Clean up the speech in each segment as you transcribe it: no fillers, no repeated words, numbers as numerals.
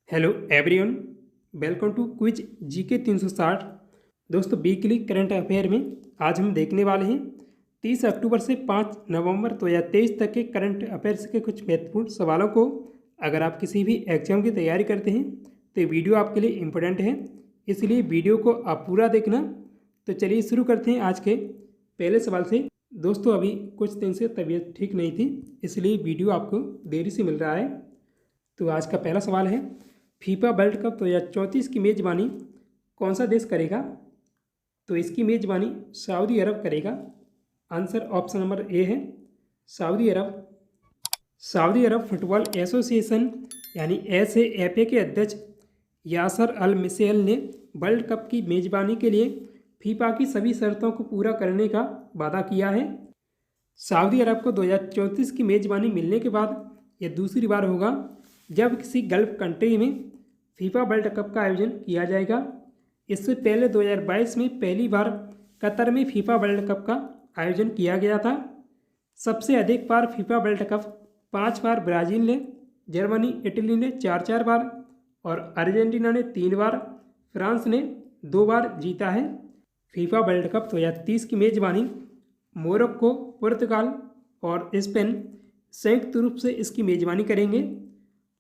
Hello everyone, welcome to quiz GK 360। दोस्तों, weekly current affair में आज हम देखने वाले हैं 30 अक्टूबर से 5 नवंबर 2023 तक के करंट अफेयर्स के कुछ महत्वपूर्ण सवालों को। अगर आप किसी भी एग्जाम की तैयारी करते हैं तो ये वीडियो आपके लिए इम्पोर्टेंट है, इसलिए वीडियो को आप पूरा देखना। तो चलिए शुरू करते हैं आज के पहले सवाल से। दोस्तों, अभी कुछ दिन से तबीयत ठीक नहीं थी, इसलिए वीडियो आपको देरी से मिल रहा है। तो आज का पहला सवाल है, फीफा वर्ल्ड कप 2034 की मेज़बानी कौन सा देश करेगा? तो इसकी मेज़बानी सऊदी अरब करेगा। आंसर ऑप्शन नंबर ए है सऊदी अरब। सऊदी अरब फुटबॉल एसोसिएशन यानी SAFA के अध्यक्ष यासर अल मिसेल ने वर्ल्ड कप की मेज़बानी के लिए फीफा की सभी शर्तों को पूरा करने का वादा किया है। सऊदी अरब को 2034 की मेज़बानी मिलने के बाद यह दूसरी बार होगा जब किसी गल्फ कंट्री में फीफा वर्ल्ड कप का आयोजन किया जाएगा। इससे पहले 2022 में पहली बार कतर में फीफा वर्ल्ड कप का आयोजन किया गया था। सबसे अधिक बार फीफा वर्ल्ड कप 5 बार ब्राज़ील ने, जर्मनी इटली ने 4 बार और अर्जेंटीना ने 3 बार, फ्रांस ने 2 बार जीता है। फीफा वर्ल्ड कप 2030 की मेज़बानी मोरक्को, पुर्तगाल और स्पेन संयुक्त रूप से इसकी मेज़बानी करेंगे।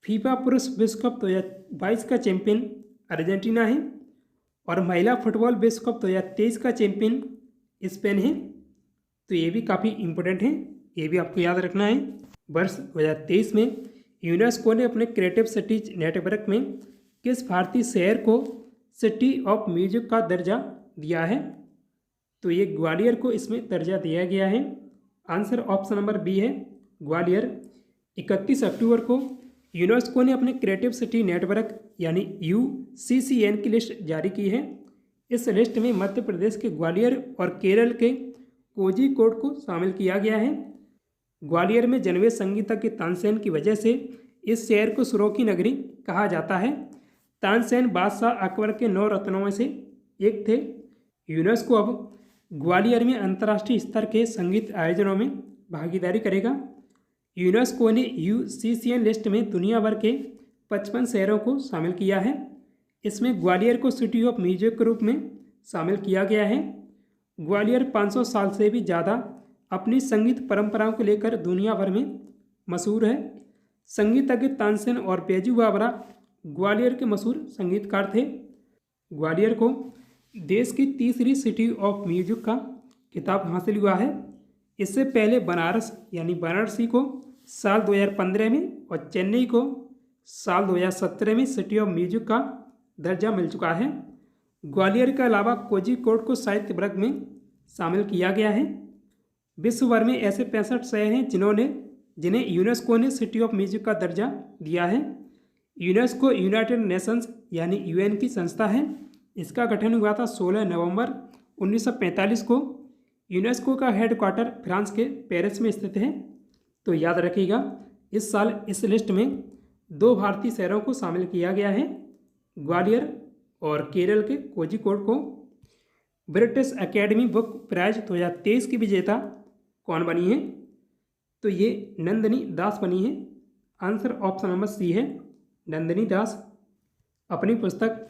फीफा पुरुष विश्व कप 2022 का चैंपियन अर्जेंटीना है और महिला फुटबॉल विश्व कप 2023 का चैंपियन स्पेन है। तो ये भी काफ़ी इम्पोर्टेंट है, ये भी आपको याद रखना है। वर्ष 2023 में यूनेस्को ने अपने क्रिएटिव सिटीज नेटवर्क में किस भारतीय शहर को सिटी ऑफ म्यूजिक का दर्जा दिया है? तो ये ग्वालियर को इसमें दर्जा दिया गया है। आंसर ऑप्शन नंबर बी है ग्वालियर। 31 अक्टूबर को यूनेस्को ने अपने क्रिएटिव सिटी नेटवर्क यानी UCCN की लिस्ट जारी की है। इस लिस्ट में मध्य प्रदेश के ग्वालियर और केरल के कोझिकोड को शामिल किया गया है। ग्वालियर में जन्मे संगीता के तानसेन की वजह से इस शहर को सुरों की नगरी कहा जाता है। तानसेन बादशाह अकबर के 9 रत्नों में से एक थे। यूनेस्को अब ग्वालियर में अंतर्राष्ट्रीय स्तर के संगीत आयोजनों में भागीदारी करेगा। यूनेस्को ने UCCN लिस्ट में दुनिया भर के 55 शहरों को शामिल किया है। इसमें ग्वालियर को सिटी ऑफ म्यूजिक के रूप में शामिल किया गया है। ग्वालियर 500 साल से भी ज़्यादा अपनी संगीत परंपराओं को लेकर दुनिया भर में मशहूर है। संगीतज्ञ तानसेन और बैजू बावरा ग्वालियर के मशहूर संगीतकार थे। ग्वालियर को देश की तीसरी सिटी ऑफ म्यूजिक का खिताब हासिल हुआ है। इससे पहले बनारस यानी वाराणसी को साल 2015 में और चेन्नई को साल 2017 में सिटी ऑफ म्यूजिक का दर्जा मिल चुका है। ग्वालियर के अलावा कोझिकोड को साहित्य वर्ग में शामिल किया गया है। विश्व भर में ऐसे 65 शहर हैं जिन्हें यूनेस्को ने सिटी ऑफ म्यूजिक का दर्जा दिया है। यूनेस्को यूनाइटेड नेशंस यानी UN की संस्था है। इसका गठन हुआ था 16 नवंबर 1945 को। यूनेस्को का हेडक्वार्टर फ्रांस के पेरिस में स्थित है। तो याद रखिएगा, इस साल इस लिस्ट में 2 भारतीय शहरों को शामिल किया गया है, ग्वालियर और केरल के कोझिकोड को। ब्रिटिश एकेडमी बुक प्राइज 2023 की विजेता कौन बनी है? तो ये नंदिनी दास बनी है। आंसर ऑप्शन नंबर सी है नंदिनी दास। अपनी पुस्तक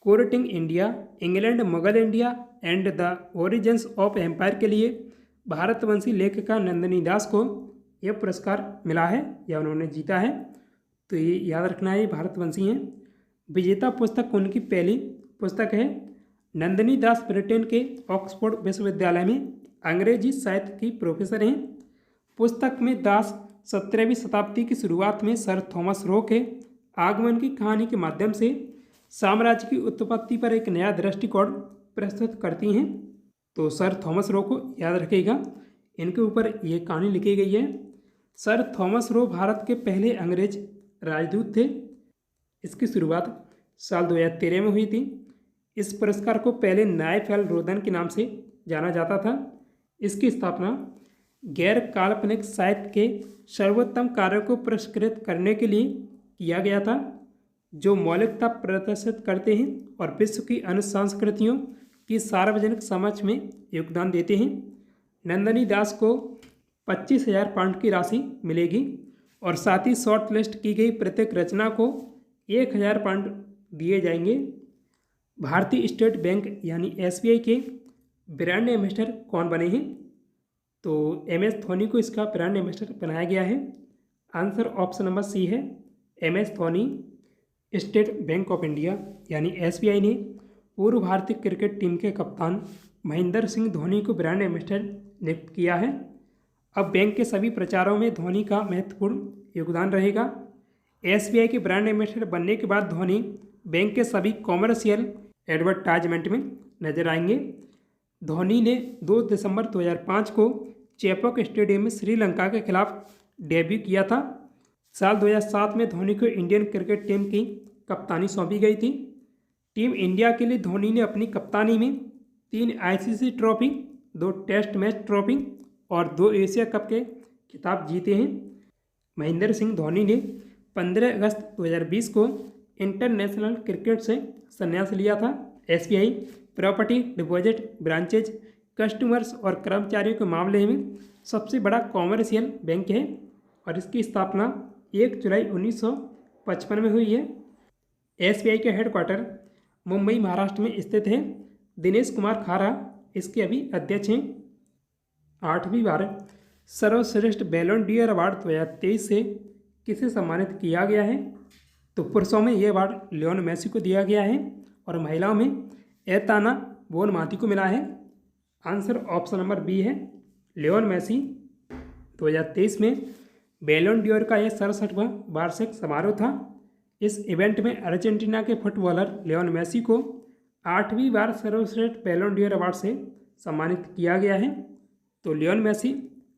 courting India, England, Mughal India and the origins of empire के लिए भारतवंशी लेखिका नंदिनी दास को यह पुरस्कार मिला है या उन्होंने जीता है। तो ये याद रखना है, भारतवंशी हैं। विजेता पुस्तक उनकी पहली पुस्तक है। नंदिनी दास ब्रिटेन के ऑक्सफोर्ड विश्वविद्यालय में अंग्रेजी साहित्य की प्रोफेसर हैं। पुस्तक में दास 17वीं शताब्दी की शुरुआत में सर थॉमस रो के आगमन की कहानी के माध्यम से साम्राज्य की उत्पत्ति पर एक नया दृष्टिकोण प्रस्तुत करती हैं। तो सर थॉमस रो को याद रखिएगा, इनके ऊपर ये कहानी लिखी गई है। सर थॉमस रो भारत के पहले अंग्रेज राजदूत थे। इसकी शुरुआत साल 2013 में हुई थी। इस पुरस्कार को पहले नाइफेल रोदन के नाम से जाना जाता था। इसकी स्थापना गैर काल्पनिक साहित्य के सर्वोत्तम कार्यों को पुरस्कृत करने के लिए किया गया था, जो मौलिकता प्रदर्शित करते हैं और विश्व की अन्य संस्कृतियों की सार्वजनिक समझ में योगदान देते हैं। नंदिनी दास को 25,000 पाउंड की राशि मिलेगी और साथ ही शॉर्ट लिस्ट की गई प्रत्येक रचना को 1000 पाउंड दिए जाएंगे। भारतीय स्टेट बैंक यानी SBI के ब्रांड एम्बेसडर कौन बने हैं? तो MS धोनी को इसका ब्रांड एम्बेसडर बनाया गया है। आंसर ऑप्शन नंबर सी है, MS Dhoni. State bank of India यानी SBI ने पूर्व भारतीय क्रिकेट टीम के कप्तान महेंद्र सिंह धोनी को ब्रांड एम्बेसडर नियुक्त किया है। अब बैंक के सभी प्रचारों में धोनी का महत्वपूर्ण योगदान रहेगा। SBI के ब्रांड एम्बेसडर बनने के बाद धोनी बैंक के सभी कॉमर्शियल एडवर्टाइजमेंट में नजर आएंगे। धोनी ने 2 दिसंबर 2005 को चेपॉक स्टेडियम में श्रीलंका के खिलाफ डेब्यू किया था। साल 2007 में धोनी को इंडियन क्रिकेट टीम की कप्तानी सौंपी गई थी। टीम इंडिया के लिए धोनी ने अपनी कप्तानी में 3 ICC trophy, 2 test match trophy और 2 एशिया कप के खिताब जीते हैं। महेंद्र सिंह धोनी ने 15 अगस्त 2020 को इंटरनेशनल क्रिकेट से संन्यास लिया था। SBI property deposit branches, customers और कर्मचारियों के मामले में सबसे बड़ा कॉमर्शियल बैंक है और इसकी स्थापना 1 जुलाई 1955 में हुई है। SBI के हेडक्वार्टर मुंबई महाराष्ट्र में स्थित है। दिनेश कुमार खारा इसके अभी अध्यक्ष हैं। 8वीं बार सर्वश्रेष्ठ बैलोन डीयर अवार्ड 2023 से किसे सम्मानित किया गया है? तो पुरुषों में ये अवार्ड लियोन मेसी को दिया गया है और महिलाओं में एताना बोनमाती को मिला है। आंसर ऑप्शन नंबर बी है, लियोन मेसी। 2023 में बैलोन डीयर का यह 67वां वार्षिक समारोह था। इस इवेंट में अर्जेंटीना के फुटबॉलर लियोन मेसी को 8वीं बार सर्वश्रेष्ठ बैलोन डीयर अवार्ड से सम्मानित किया गया है। तो लियोन मेसी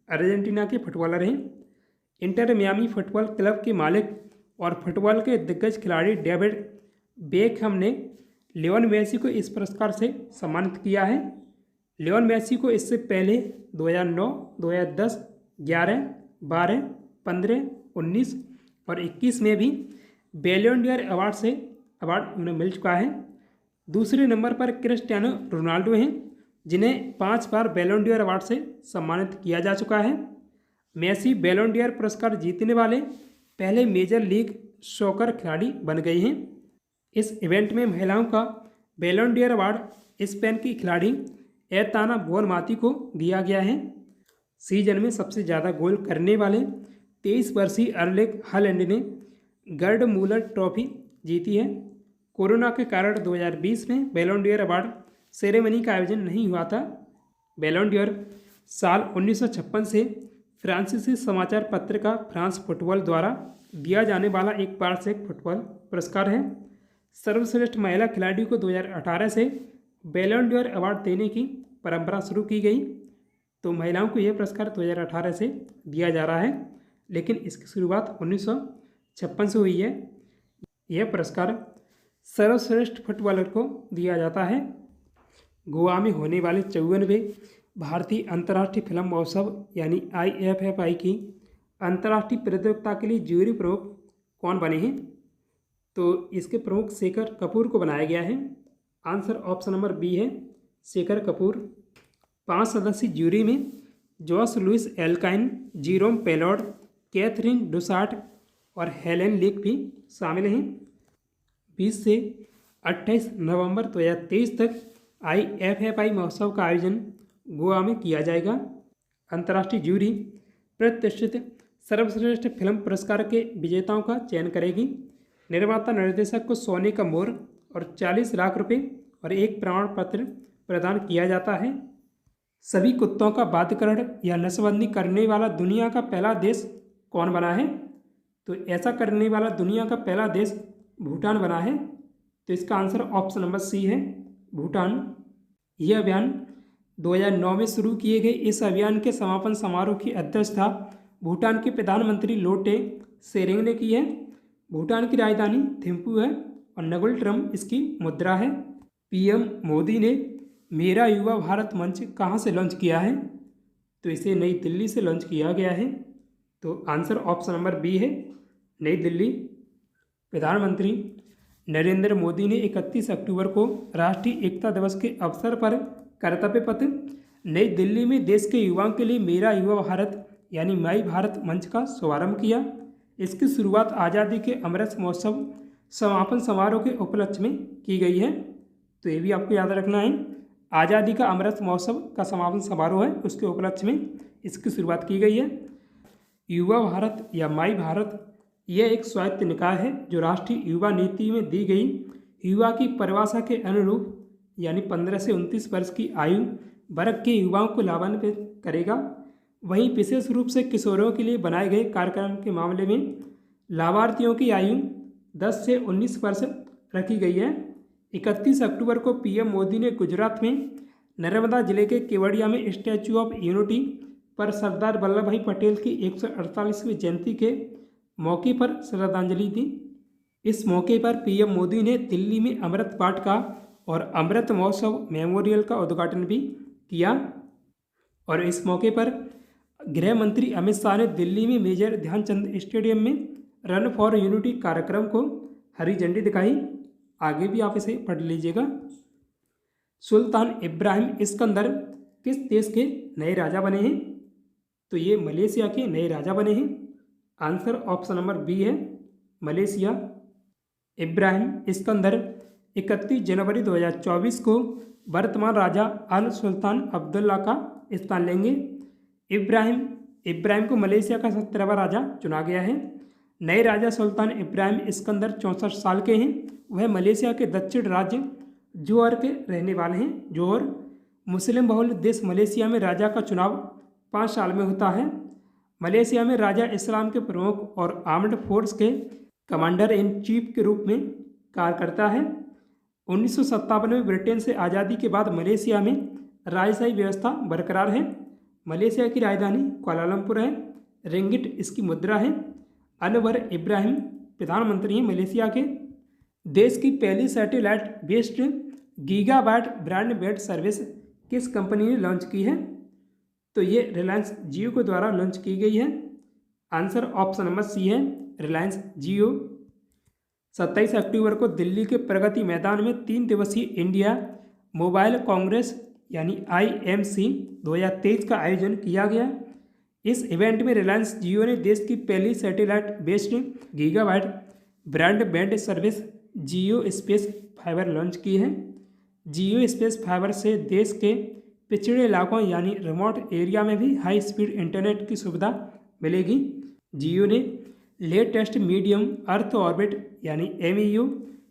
अर्जेंटीना के फुटबॉलर हैं। इंटर मियामी फुटबॉल क्लब के मालिक और फुटबॉल के दिग्गज खिलाड़ी डेविड बेकहम ने लियोन मेसी को इस पुरस्कार से सम्मानित किया है। लियोन मेसी को इससे पहले 2009, 2010, 11, 12, 15, 19 और 21 में भी बैलोन डीयर अवार्ड से अवार्ड उन्हें मिल चुका है। दूसरे नंबर पर क्रिस्टियानो रोनाल्डो हैं, जिन्हें 5 बार बैलोन डीयर अवार्ड से सम्मानित किया जा चुका है। मेसी बैलोन डीयर पुरस्कार जीतने वाले पहले मेजर लीग सॉकर खिलाड़ी बन गए हैं। इस इवेंट में महिलाओं का बैलोन डीयर अवार्ड स्पेन की खिलाड़ी एताना बोनमाती को दिया गया है। सीजन में सबसे ज़्यादा गोल करने वाले 23 वर्षीय अर्लिंग हालैंड ने गर्ड मूलर ट्रॉफी जीती है। कोरोना के कारण 2020 में बैलोन डीयर अवार्ड सेरेमनी का आयोजन नहीं हुआ था। बैलोन डीयर साल 1956 से फ्रांसीसी समाचार पत्रिका फ्रांस फुटबॉल द्वारा दिया जाने वाला एक वार्षिक फुटबॉल पुरस्कार है। सर्वश्रेष्ठ महिला खिलाड़ी को 2018 से बैलोन डीयर अवार्ड देने की परंपरा शुरू की गई। तो महिलाओं को यह पुरस्कार 2018 से दिया जा रहा है, लेकिन इसकी शुरुआत 1956 से हुई है। यह पुरस्कार सर्वश्रेष्ठ फुटबॉलर को दिया जाता है। गोवा में होने वाले 54वें भारतीय अंतर्राष्ट्रीय फिल्म महोत्सव यानी IFFI की अंतर्राष्ट्रीय प्रतियोगिता के लिए जूरी प्रमुख कौन बने हैं? तो इसके प्रमुख शेखर कपूर को बनाया गया है। आंसर ऑप्शन नंबर बी है, शेखर कपूर। 5 सदस्यीय जूरी में Jose Luis Alcaine, Jerome Pellaud, Catherine Dussart और हेलेन लेक भी शामिल हैं। 20 से 28 नवंबर 2023 तक IFFI महोत्सव का आयोजन गोवा में किया जाएगा। अंतर्राष्ट्रीय जूरी प्रतिष्ठित सर्वश्रेष्ठ फिल्म पुरस्कार के विजेताओं का चयन करेगी। निर्माता निर्देशक को सोने का मोर और 40 लाख रुपए और एक प्रमाण पत्र प्रदान किया जाता है। सभी कुत्तों का बाध्यकरण या नसबंदी करने वाला दुनिया का पहला देश कौन बना है? तो ऐसा करने वाला दुनिया का पहला देश भूटान बना है। तो इसका आंसर ऑप्शन नंबर सी है, भूटान। यह अभियान 2009 में शुरू किए गए इस अभियान के समापन समारोह की अध्यक्षता भूटान के प्रधानमंत्री लोटे शेरिंग ने की है। भूटान की राजधानी थिम्पू है और नगुल ट्रम इसकी मुद्रा है। PM मोदी ने मेरा युवा भारत मंच कहाँ से लॉन्च किया है? तो इसे नई दिल्ली से लॉन्च किया गया है। तो आंसर ऑप्शन नंबर बी है, नई दिल्ली। प्रधानमंत्री नरेंद्र मोदी ने 31 अक्टूबर को राष्ट्रीय एकता दिवस के अवसर पर कर्तव्य पथ नई दिल्ली में देश के युवाओं के लिए मेरा युवा भारत यानी माई भारत मंच का शुभारंभ किया। इसकी शुरुआत आज़ादी के अमृत महोत्सव समापन समारोह के उपलक्ष्य में की गई है। तो ये भी आपको याद रखना है। आज़ादी का अमृत महोत्सव का समापन समारोह है, उसके उपलक्ष्य में इसकी शुरुआत की गई है। युवा भारत या माई भारत यह एक स्वायत्त निकाय है जो राष्ट्रीय युवा नीति में दी गई युवा की परिभाषा के अनुरूप यानी 15 से 29 वर्ष की आयु वर्ग के युवाओं को लाभान्वित करेगा। वहीं विशेष रूप से किशोरों के लिए बनाए गए कार्यक्रम के मामले में लाभार्थियों की आयु 10 से 19 वर्ष रखी गई है। 31 अक्टूबर को पीएम मोदी ने गुजरात में नर्मदा जिले के केवड़िया में स्टैच्यू ऑफ यूनिटी पर सरदार वल्लभ भाई पटेल की 148वीं जयंती के मौके पर श्रद्धांजलि दी। इस मौके पर पीएम मोदी ने दिल्ली में अमृत वाटिका और अमृत महोत्सव मेमोरियल का उद्घाटन भी किया। और इस मौके पर गृह मंत्री अमित शाह ने दिल्ली में मेजर ध्यानचंद स्टेडियम में रन फॉर यूनिटी कार्यक्रम को हरी झंडी दिखाई। आगे भी आप इसे पढ़ लीजिएगा। सुल्तान इब्राहिम इस्कंदर किस देश के नए राजा बने हैं? तो ये मलेशिया के नए राजा बने हैं। आंसर ऑप्शन नंबर बी है, मलेशिया। इब्राहिम इस्कंदर 31 जनवरी 2024 को वर्तमान राजा अल सुल्तान अब्दुल्ला का स्थान लेंगे। इब्राहिम को मलेशिया का 17वां राजा चुना गया है। नए राजा सुल्तान इब्राहिम इस्कंदर 64 साल के हैं। वह मलेशिया के दक्षिण राज्य जोहर के रहने वाले हैं। जोहर मुस्लिम बहुल देश मलेशिया में राजा का चुनाव 5 साल में होता है। मलेशिया में राजा इस्लाम के प्रमुख और आर्म्ड फोर्स के कमांडर इन चीफ के रूप में कार्य करता है। 1957 में ब्रिटेन से आज़ादी के बाद मलेशिया में राजशाही व्यवस्था बरकरार है। मलेशिया की राजधानी कुआलालंपुर है। रिंगिट इसकी मुद्रा है। अनवर इब्राहिम प्रधानमंत्री हैं मलेशिया के। देश की पहली satellite based gigabyte broadband service किस कंपनी ने लॉन्च की है? तो ये रिलायंस जियो के द्वारा लॉन्च की गई है। आंसर ऑप्शन नंबर सी है, रिलायंस जियो। 27 अक्टूबर को दिल्ली के प्रगति मैदान में 3 दिवसीय इंडिया मोबाइल कांग्रेस यानी IMC 2023 का आयोजन किया गया। इस इवेंट में रिलायंस जियो ने देश की पहली satellite based gigabyte broadband service Jio space fibre launch की है। जियो स्पेस फाइबर से देश के पिछड़े इलाकों यानी रिमोट एरिया में भी हाई स्पीड इंटरनेट की सुविधा मिलेगी। जियो ने लेटेस्ट मीडियम अर्थ ऑर्बिट यानी MEO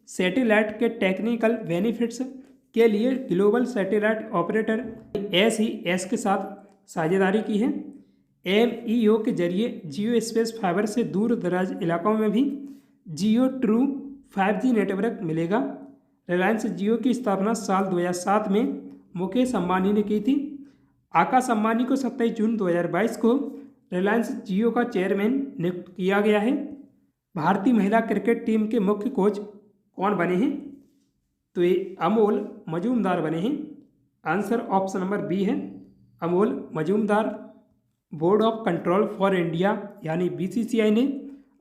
सैटेलाइट के टेक्निकल बेनिफिट्स के लिए ग्लोबल सैटेलाइट ऑपरेटर SES के साथ साझेदारी की है। MEO के जरिए जियो स्पेस फाइबर से दूर दराज इलाकों में भी जियो ट्रू 5G नेटवर्क मिलेगा। रिलायंस जियो की स्थापना साल 2007 में मुकेश अंबानी ने की थी। आकाश अंबानी को 27 जून 2022 को रिलायंस जियो का चेयरमैन नियुक्त किया गया है। भारतीय महिला क्रिकेट टीम के मुख्य कोच कौन बने हैं? तो ये अमोल मजूमदार बने हैं। आंसर ऑप्शन नंबर बी है, Amol Majumdar. Board of control for India यानी BCCI ने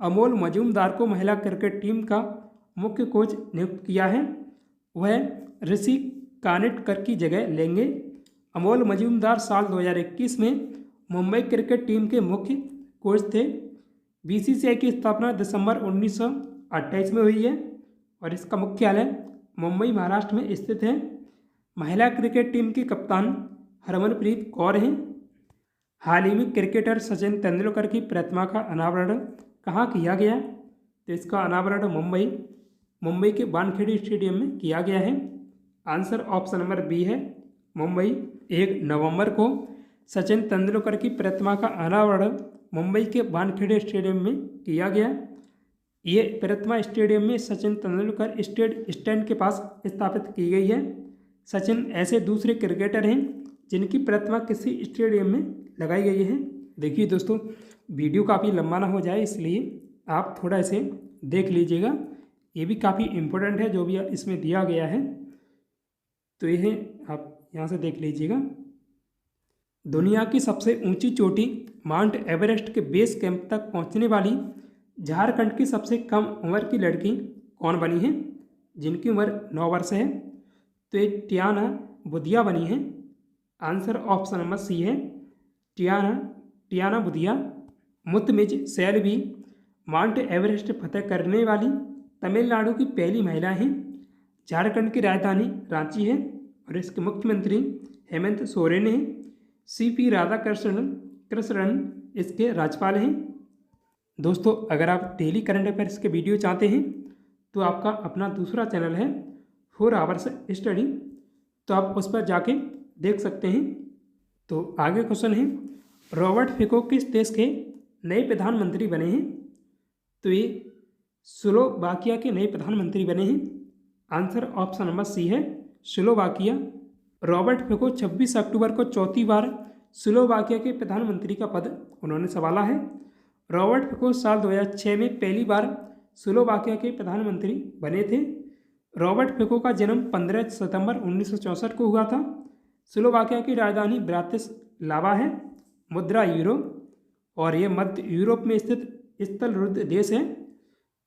अमोल मजूमदार को महिला क्रिकेट टीम का मुख्य कोच नियुक्त किया है। वह ऋषि कानेटकर की जगह लेंगे। अमोल मजूमदार साल 2021 में मुंबई क्रिकेट टीम के मुख्य कोच थे। BCCI की स्थापना दिसंबर 1928 में हुई है और इसका मुख्यालय मुंबई महाराष्ट्र में स्थित है। महिला क्रिकेट टीम की कप्तान हरमनप्रीत कौर हैं। हाल ही में क्रिकेटर सचिन तेंदुलकर की प्रतिमा का अनावरण कहाँ किया गया? तो इसका अनावरण मुंबई के वानखेड़े स्टेडियम में किया गया है। आंसर ऑप्शन नंबर बी है, मुंबई। 1 नवंबर को सचिन तेंदुलकर की प्रतिमा का अनावरण मुंबई के वानखेड़े स्टेडियम में किया गया। ये प्रतिमा स्टेडियम में सचिन तेंदुलकर स्टैंड के पास स्थापित की गई है। सचिन ऐसे दूसरे क्रिकेटर हैं जिनकी प्रतिमा किसी स्टेडियम में लगाई गई है। देखिए दोस्तों, वीडियो काफ़ी लंबा ना हो जाए इसलिए आप थोड़ा इसे देख लीजिएगा। ये भी काफ़ी इम्पोर्टेंट है जो भी इसमें दिया गया है, तो यह आप यहाँ से देख लीजिएगा। दुनिया की सबसे ऊंची चोटी माउंट एवरेस्ट के बेस कैंप तक पहुँचने वाली झारखंड की सबसे कम उम्र की लड़की कौन बनी है? जिनकी उम्र 9 वर्ष है। तो ये टियाना बुधिया बनी है। आंसर ऑप्शन नंबर सी है, टियाना बुधिया। मुतमिज सैलवी माउंट एवरेस्ट फतह करने वाली तमिलनाडु की पहली महिला हैं। झारखंड की राजधानी रांची है और इसके मुख्यमंत्री हेमंत सोरेन हैं। CP राधाकृष्णन इसके राज्यपाल हैं। दोस्तों, अगर आप डेली करंट अफेयर्स के वीडियो चाहते हैं तो आपका अपना दूसरा चैनल है 4 आवर्स स्टडी, तो आप उस पर जाके देख सकते हैं। तो आगे क्वेश्चन है, रॉबर्ट फिको किस देश के नए प्रधानमंत्री बने हैं? तो ये स्लोवाकिया के नए प्रधानमंत्री बने हैं। आंसर ऑप्शन नंबर सी है, स्लोवाकिया। रॉबर्ट फिको 26 अक्टूबर को चौथी बार स्लोवाकिया के प्रधानमंत्री का पद उन्होंने संभाला है। रॉबर्ट फिको साल 2006 में पहली बार स्लोवाकिया के प्रधानमंत्री बने थे। रॉबर्ट फिको का जन्म 15 सितंबर 1964 को हुआ था। स्लोवाकिया की राजधानी ब्रातिस्लावा है। मुद्रा यूरो, और ये मध्य यूरोप में स्थित स्थलरुद्ध देश है,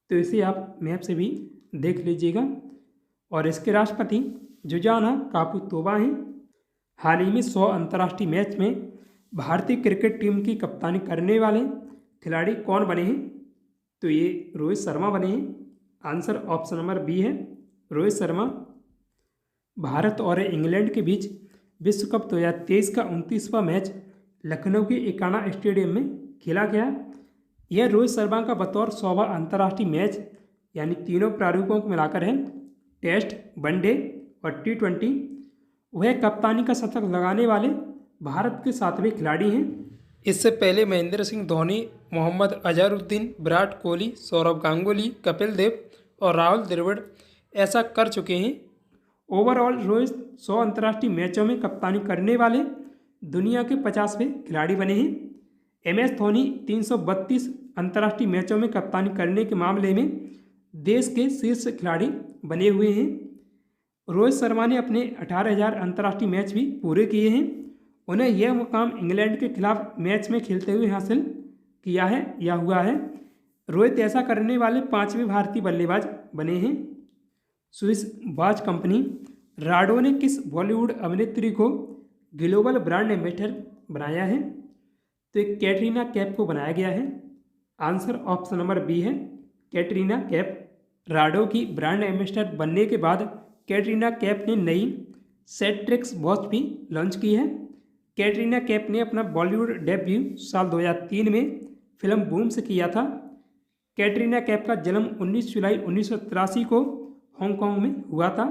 तो इसे आप मैप से भी देख लीजिएगा। और इसके राष्ट्रपति जुजाना कापुतोवा हैं। हाल ही में 100 अंतर्राष्ट्रीय मैच में भारतीय क्रिकेट टीम की कप्तानी करने वाले खिलाड़ी कौन बने हैं? तो ये रोहित शर्मा बने हैं। आंसर ऑप्शन नंबर बी है, रोहित शर्मा। भारत और इंग्लैंड के बीच विश्व कप 2023 का 29वां मैच लखनऊ के इकाना स्टेडियम में खेला गया। यह रोहित शर्मा का बतौर 100वां अंतर्राष्ट्रीय मैच, यानी तीनों प्रारूपों को मिलाकर है, टेस्ट, वनडे और T20। वह कप्तानी का शतक लगाने वाले भारत के 7वें खिलाड़ी हैं। इससे पहले महेंद्र सिंह धोनी, मोहम्मद अजहरुद्दीन, विराट कोहली, सौरव गांगुली, कपिल देव और राहुल द्रविड़ ऐसा कर चुके हैं। ओवरऑल रोहित 100 अंतर्राष्ट्रीय मैचों में कप्तानी करने वाले दुनिया के 50वें खिलाड़ी बने हैं। MS धोनी 332 अंतर्राष्ट्रीय मैचों में कप्तानी करने के मामले में देश के शीर्ष खिलाड़ी बने हुए हैं। रोहित शर्मा ने अपने 18,000 अंतर्राष्ट्रीय मैच भी पूरे किए हैं। उन्हें यह मुकाम इंग्लैंड के खिलाफ मैच में खेलते हुए हासिल किया है या हुआ है। रोहित ऐसा करने वाले 5वें भारतीय बल्लेबाज बने हैं। स्विस वॉच कंपनी राडो ने किस बॉलीवुड अभिनेत्री को ग्लोबल ब्रांड एम्बेसडर बनाया है? तो एक कैटरीना कैफ को बनाया गया है। आंसर ऑप्शन नंबर बी है, कैटरीना कैफ। राडो की ब्रांड एम्बेसडर बनने के बाद कैटरीना कैफ ने नई सेट्रिक्स वॉच भी लॉन्च की है। कैटरीना कैफ ने अपना बॉलीवुड डेब्यू साल 2003 में फिल्म बूम से किया था। कैटरीना कैफ का जन्म 19 जुलाई 1983 को हांगकांग में हुआ था।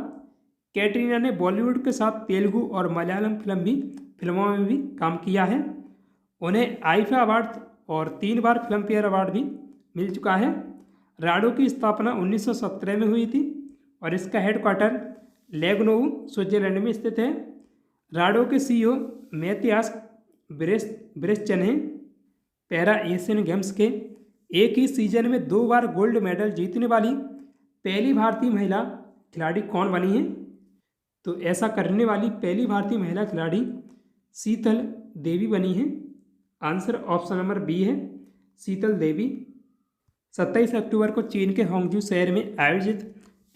कैटरीना ने बॉलीवुड के साथ तेलुगु और मलयालम फिल्मों में भी काम किया है। उन्हें आईफा अवार्ड और 3 बार फिल्म फेयर अवार्ड भी मिल चुका है। राडो की स्थापना 1917 में हुई थी और इसका हेडक्वार्टर लेग्नोव स्विट्जरलैंड में स्थित है। राडो के CEO मैथियास ब्रेस्चन हैं। पैरा एशियन गेम्स के एक ही सीजन में 2 बार गोल्ड मेडल जीतने वाली पहली भारतीय महिला खिलाड़ी कौन बनी है? तो ऐसा करने वाली पहली भारतीय महिला खिलाड़ी शीतल देवी बनी है। आंसर ऑप्शन नंबर बी है, शीतल देवी। 27 अक्टूबर को चीन के होंगजू शहर में आयोजित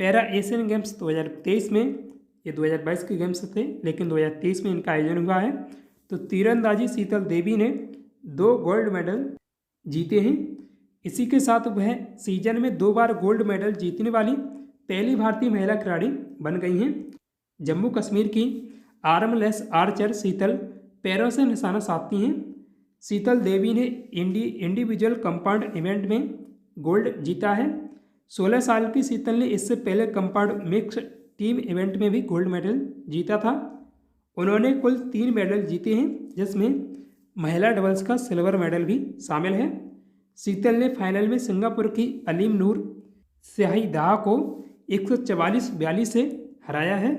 पैरा एशियन गेम्स 2023 में, ये 2022 के गेम्स थे लेकिन 2023 में इनका आयोजन हुआ है, तो तीरंदाजी शीतल देवी ने 2 गोल्ड मेडल जीते हैं। इसी के साथ वह सीजन में 2 बार गोल्ड मेडल जीतने वाली पहली भारतीय महिला खिलाड़ी बन गई हैं। जम्मू कश्मीर की आर्मलेस आर्चर शीतल पैरों से निशाना साधती हैं। शीतल देवी ने इंडिविजुअल कंपाउंड इवेंट में गोल्ड जीता है। 16 साल की शीतल ने इससे पहले कंपाउंड मिक्स टीम इवेंट में भी गोल्ड मेडल जीता था। उन्होंने कुल 3 मेडल जीते हैं, जिसमें महिला डबल्स का सिल्वर मेडल भी शामिल है। शीतल ने फाइनल में सिंगापुर की अलीम नूर शाहिदाह को 144-42 से हराया है।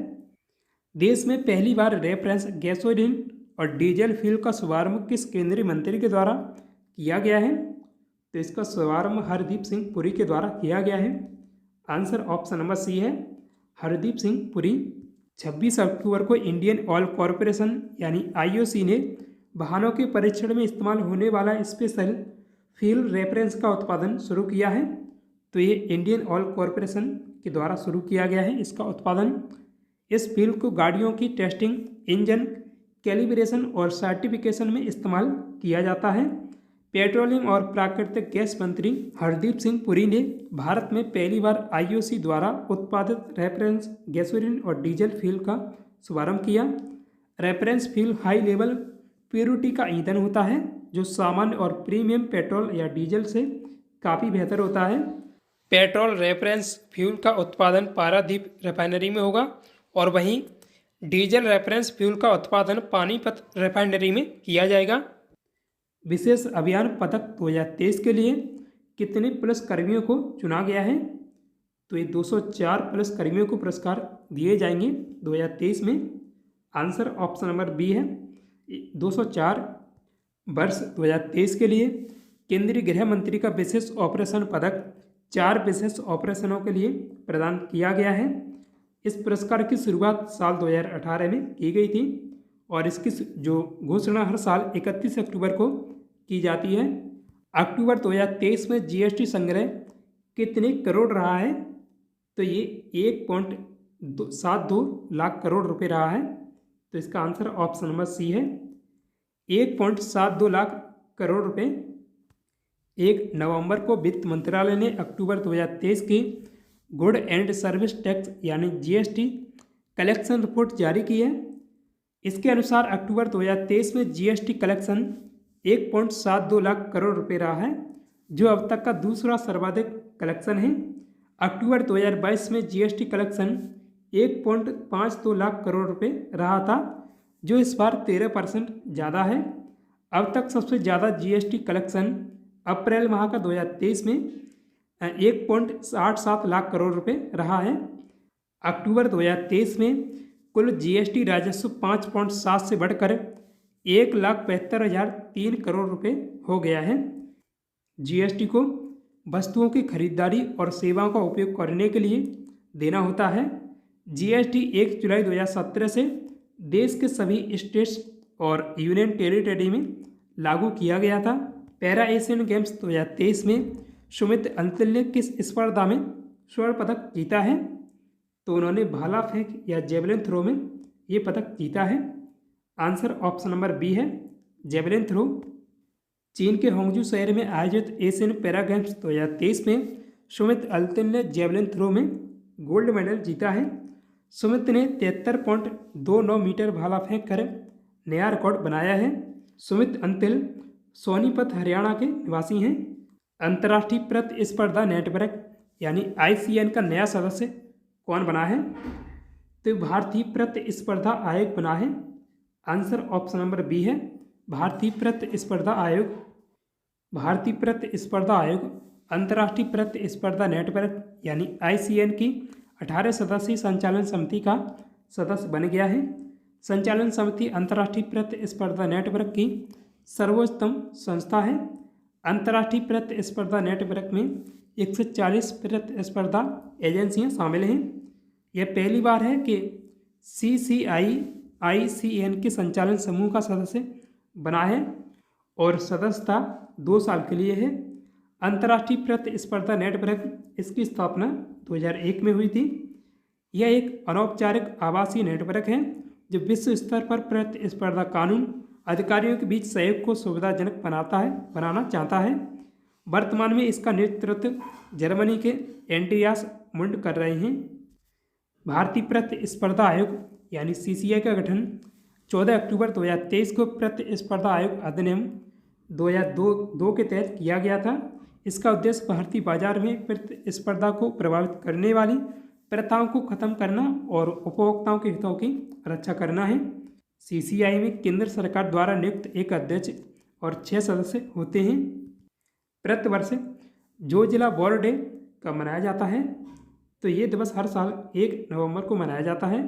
देश में पहली बार रेफरेंस गैसोलीन और डीजल फ्यूल का शुभारंभ किस केंद्रीय मंत्री के द्वारा किया गया है? तो इसका शुभारंभ हरदीप सिंह पुरी के द्वारा किया गया है। आंसर ऑप्शन नंबर सी है, हरदीप सिंह पुरी। 26 अक्टूबर को इंडियन ऑयल कॉरपोरेशन यानी IOC ने वाहनों के परीक्षण में इस्तेमाल होने वाला स्पेशल फ्यूल रेफरेंस का उत्पादन शुरू किया है। तो ये इंडियन ऑयल कॉरपोरेशन के द्वारा शुरू किया गया है इसका उत्पादन। इस फ्यूल को गाड़ियों की टेस्टिंग, इंजन कैलिब्रेशन और सर्टिफिकेशन में इस्तेमाल किया जाता है। पेट्रोलियम और प्राकृतिक गैस मंत्री हरदीप सिंह पुरी ने भारत में पहली बार आईओसी द्वारा उत्पादित रेफरेंस गैसोलीन और डीजल फ्यूल का शुभारंभ किया। Reference fuel high level purity का ईंधन होता है जो सामान्य और प्रीमियम पेट्रोल या डीजल से काफ़ी बेहतर होता है। पेट्रोल रेफरेंस फ्यूल का उत्पादन पारादीप रिफाइनरी में होगा और वहीं डीजल रेफरेंस फ्यूल का उत्पादन पानीपत रिफाइनरी में किया जाएगा। विशेष अभियान पदक 2023 के लिए कितने पुलिस कर्मियों को चुना गया है? तो ये 204 पुलिस कर्मियों को पुरस्कार दिए जाएंगे 2023 में। आंसर ऑप्शन नंबर बी है 204। वर्ष 2023 के लिए केंद्रीय गृह मंत्री का विशेष ऑपरेशन पदक 4 विशेष ऑपरेशनों के लिए प्रदान किया गया है। इस पुरस्कार की शुरुआत साल 2018 में की गई थी और इसकी जो घोषणा हर साल 31 अक्टूबर को की जाती है। अक्टूबर 2023 में जीएसटी संग्रह कितने करोड़ रहा है? तो ये 1.72 लाख करोड़ रुपए रहा है। तो इसका आंसर ऑप्शन नंबर सी है 1.72 लाख करोड़ रुपए। 1 नवंबर को वित्त मंत्रालय ने अक्टूबर 2023 की गुड एंड सर्विस टैक्स यानी जीएसटी कलेक्शन रिपोर्ट जारी की है। इसके अनुसार अक्टूबर 2023 में जीएसटी कलेक्शन 1.72 लाख करोड़ रुपए रहा है जो अब तक का दूसरा सर्वाधिक कलेक्शन है। अक्टूबर 2022 में जीएसटी कलेक्शन 1.52 लाख करोड़ रुपए रहा था जो इस बार 13% ज़्यादा है। अब तक सबसे ज़्यादा जीएसटी कलेक्शन अप्रैल माह का 2023 में 1.87 लाख करोड़ रुपए रहा है। अक्टूबर 2023 में कुल जीएसटी राजस्व 5.7 से बढ़कर 1,72,003 करोड़ रुपए हो गया है। जीएसटी को वस्तुओं की खरीदारी और सेवाओं का उपयोग करने के लिए देना होता है। जीएसटी 1 जुलाई 2017 से देश के सभी स्टेट्स और यूनियन टेरिटरी में लागू किया गया था। पैरा एशियन गेम्स 2023 में सुमित अंतिल ने किस स्पर्धा में स्वर्ण पदक जीता है? तो उन्होंने भाला फेंक या जेवलिन थ्रो में ये पदक जीता है। आंसर ऑप्शन नंबर बी है जेवलिन थ्रो। चीन के होंगजू शहर में आयोजित एशियन पैरा गेम्स 2023 में सुमित अंतिल ने जेवलिन थ्रो में गोल्ड मेडल जीता है। सुमित ने 73.29 मीटर भाला फेंक कर नया रिकॉर्ड बनाया है। सुमित अंतिल सोनीपत हरियाणा के निवासी हैं। अंतर्राष्ट्रीय प्रतिस्पर्धा नेटवर्क यानी आईसीएन का नया सदस्य कौन बना है? तो भारतीय प्रतिस्पर्धा आयोग बना है। आंसर ऑप्शन नंबर बी है भारतीय प्रतिस्पर्धा आयोग। भारतीय प्रतिस्पर्धा आयोग अंतर्राष्ट्रीय प्रतिस्पर्धा नेटवर्क यानी आईसीएन की 18 सदस्यीय संचालन समिति का सदस्य बन गया है। संचालन समिति अंतर्राष्ट्रीय प्रतिस्पर्धा नेटवर्क की सर्वोच्चतम संस्था है। अंतर्राष्ट्रीय प्रतिस्पर्धा नेटवर्क में 140 प्रतिस्पर्धा एजेंसियां शामिल हैं। यह पहली बार है कि सीसीआई आईसीएन के संचालन समूह का सदस्य बना है और सदस्यता 2 साल के लिए है। अंतर्राष्ट्रीय प्रतिस्पर्धा नेटवर्क इसकी स्थापना 2001 में हुई थी। यह एक अनौपचारिक आवासीय नेटवर्क है जो विश्व स्तर पर प्रतिस्पर्धा कानून अधिकारियों के बीच सहयोग को सुविधाजनक बनाना चाहता है। वर्तमान में इसका नेतृत्व जर्मनी के एंड्रियास मुंड कर रहे हैं। भारतीय प्रतिस्पर्धा आयोग यानी सीसीआई का गठन 14 अक्टूबर 2023 को प्रतिस्पर्धा आयोग अधिनियम 2002 के तहत किया गया था। इसका उद्देश्य भारतीय बाजार में प्रतिस्पर्धा को प्रभावित करने वाली प्रथाओं को खत्म करना और उपभोक्ताओं के हितों की रक्षा करना है। सीसीआई में केंद्र सरकार द्वारा नियुक्त एक अध्यक्ष और 6 सदस्य होते हैं। प्रतिवर्ष जो जिला वॉर डे कब मनाया जाता है? तो ये दिवस हर साल 1 नवंबर को मनाया जाता है।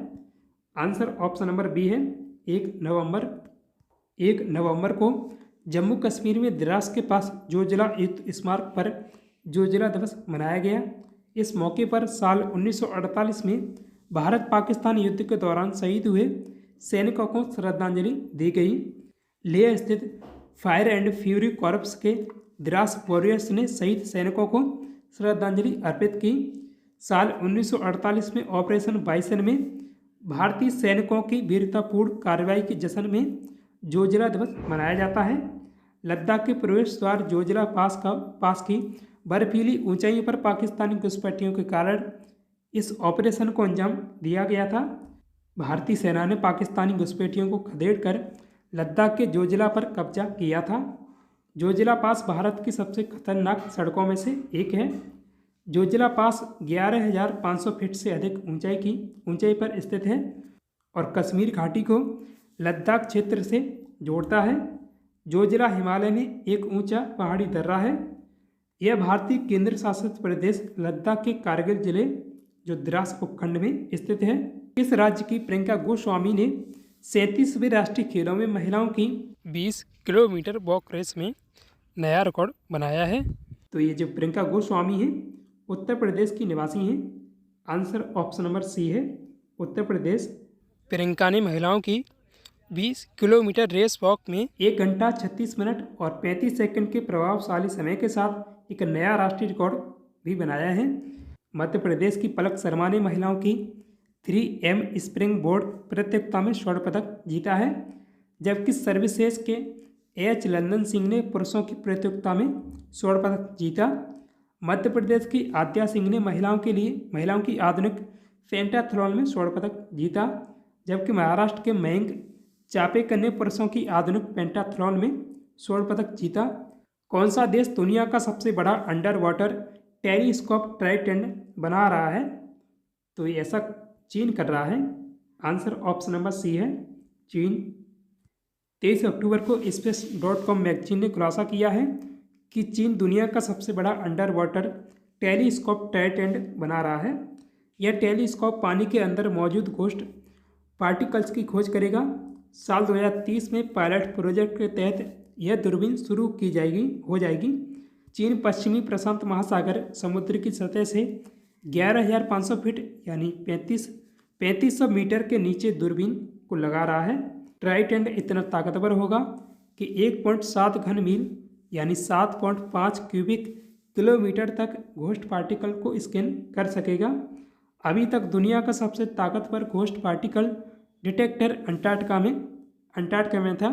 आंसर ऑप्शन नंबर बी है 1 नवंबर। 1 नवंबर को जम्मू कश्मीर में द्रास के पास जोजिला युद्ध स्मारक पर जोजिला दिवस मनाया गया। इस मौके पर साल 1948 में भारत पाकिस्तान युद्ध के दौरान शहीद हुए सैनिकों को श्रद्धांजलि दी गई। लेह स्थित फायर एंड फ्यूरी कॉर्प्स के द्रास वॉरियर्स ने शहीद सैनिकों को श्रद्धांजलि अर्पित की। साल 1948 में ऑपरेशन बाइसन में भारतीय सैनिकों की वीरतापूर्ण कार्रवाई के जश्न में जोजिला दिवस मनाया जाता है। लद्दाख के प्रवेश द्वार जोजिला पास की बर्फीली ऊंचाइयों पर पाकिस्तानी घुसपैठियों के कारण इस ऑपरेशन को अंजाम दिया गया था। भारतीय सेना ने पाकिस्तानी घुसपैठियों को खदेड़कर लद्दाख के जोजिला पर कब्जा किया था। जोजिला पास भारत की सबसे खतरनाक सड़कों में से एक है। जोजिला पास 11,500 फीट से अधिक ऊंचाई पर स्थित है और कश्मीर घाटी को लद्दाख क्षेत्र से जोड़ता है। जोजिला हिमालय में एक ऊंचा पहाड़ी दर्रा है। यह भारतीय केंद्र शासित प्रदेश लद्दाख के कारगिल जिले जो द्रास उपखंड में स्थित है। इस राज्य की प्रियंका गोस्वामी ने 37वें राष्ट्रीय खेलों में महिलाओं की 20 किलोमीटर वॉक रेस में नया रिकॉर्ड बनाया है। तो ये जो प्रियंका गोस्वामी है उत्तर प्रदेश की निवासी हैं। आंसर ऑप्शन नंबर सी है, उत्तर प्रदेश। प्रियंका ने महिलाओं की 20 किलोमीटर रेस वॉक में 1 घंटा 36 मिनट और 35 सेकंड के प्रभावशाली समय के साथ एक नया राष्ट्रीय रिकॉर्ड भी बनाया है। मध्य प्रदेश की पलक शर्मा ने महिलाओं की 3M स्प्रिंग बोर्ड प्रतियोगिता में स्वर्ण पदक जीता है, जबकि सर्विसेज के H लंदन सिंह ने पुरुषों की प्रतियोगिता में स्वर्ण पदक जीता। मध्य प्रदेश की आद्या सिंह ने महिलाओं की आधुनिक पेंटाथलॉन में स्वर्ण पदक जीता, जबकि महाराष्ट्र के मयंक चापेकर ने पुरुषों की आधुनिक पेंटाथलॉन में स्वर्ण पदक जीता। कौन सा देश दुनिया का सबसे बड़ा अंडर वाटर टेलीस्कोप ट्राइडेंट बना रहा है? तो ऐसा चीन कर रहा है। आंसर ऑप्शन नंबर सी है, चीन। 23 अक्टूबर को space.com मैगजीन ने खुलासा किया है कि चीन दुनिया का सबसे बड़ा अंडर वाटर टेलीस्कोप ट्राइडेंट बना रहा है। यह टेलीस्कोप पानी के अंदर मौजूद घोस्ट पार्टिकल्स की खोज करेगा। साल 2030 में पायलट प्रोजेक्ट के तहत यह दूरबीन शुरू हो जाएगी। चीन पश्चिमी प्रशांत महासागर समुद्र की सतह से 11,500 फीट यानी 3500 मीटर के नीचे दूरबीन को लगा रहा है। ट्राइडेंट इतना ताकतवर होगा कि 1.7 घन मील यानी 7.5 क्यूबिक किलोमीटर तक घोस्ट पार्टिकल को स्कैन कर सकेगा। अभी तक दुनिया का सबसे ताकतवर घोस्ट पार्टिकल डिटेक्टर अंटार्कटिका में था,